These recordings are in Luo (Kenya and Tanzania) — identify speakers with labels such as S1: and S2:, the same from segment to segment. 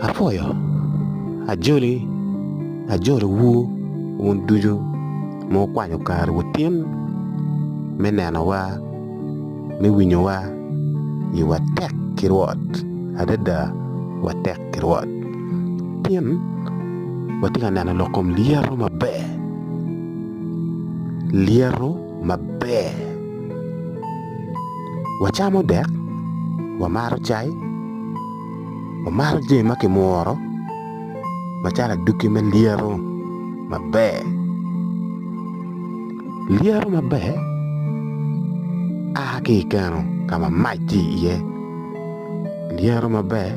S1: Afoyo ajoli wu un duju mo kwanyo kar wutin me neno wa me winyo wa i watek kirwot adada watek kirwot tin watika neno lokom Lyeto maber wachamo dek wamaro cai wamaro jemi ma kimworo macalo aduki me Lyeto maber ki keno kama mac tye iye Lyeto maber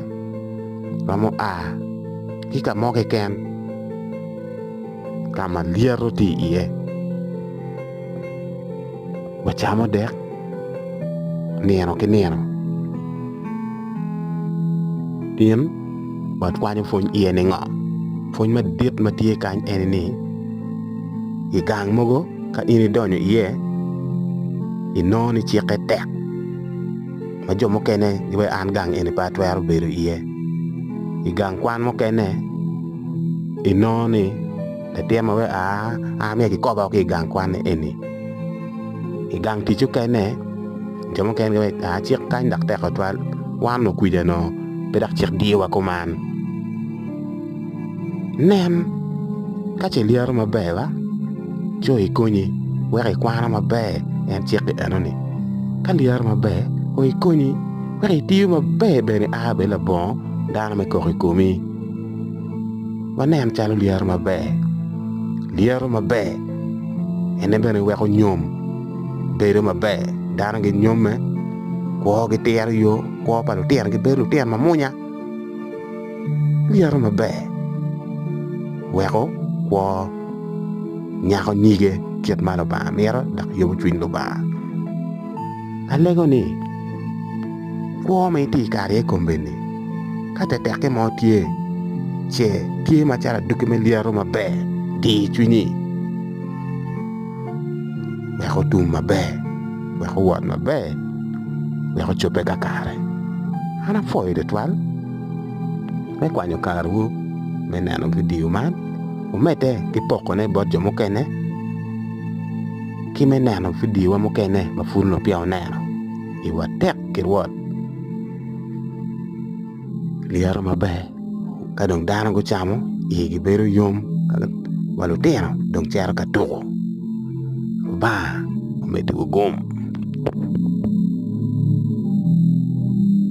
S1: romo ki kamo keken kama Lyeto tye iye wacamo dek nino ki nino tin watwanyo pwony iye ni ngo pwony madit ma tye kany eni ni i gang mogo ka in idonyo iye inongo ni cike tek ma jo mukene gibe an gang eni pa twero bedo iye i gang kwan mukene inongo ni latyema we amia kikoba ki gang kwan eni i gang ticu kene jo mukene gibe cik kany dak tek otwal wan no kwija no pe dak cik diwa kuman nen kace Lyeto maber wa jo ikonyi wek ikwana maber en cik eno ni ka Lyeto maber o ikonyi wek itiyo maber bene be labongo dano me koko ikomi wanen calo Lyeto maber ene bene wek onyom bedo maber dano gi nyome kwo gitero yo kwo pa lutino gibedo lutino mamunya Lyeto maber weko kwo nyako nyige kit ma Lubanga mito dak yobo cwiny Lubanga alego ni kwo ma iti kari e kombe ni ka teteke mo tye macalo aduki me Lyeto maber di cwinyi weko tum maber weko wot maber weko cope kakare an afoyo tutwal me kwanyo kar wu me neno video man umete ki pokone bot jo mukene ki me neno video mukene ma pud nopya oneno i watek kirwot Lyeto maber ka dong dano gucamo igi bedo yom wa lutino dong cero ka tuko ba umete gum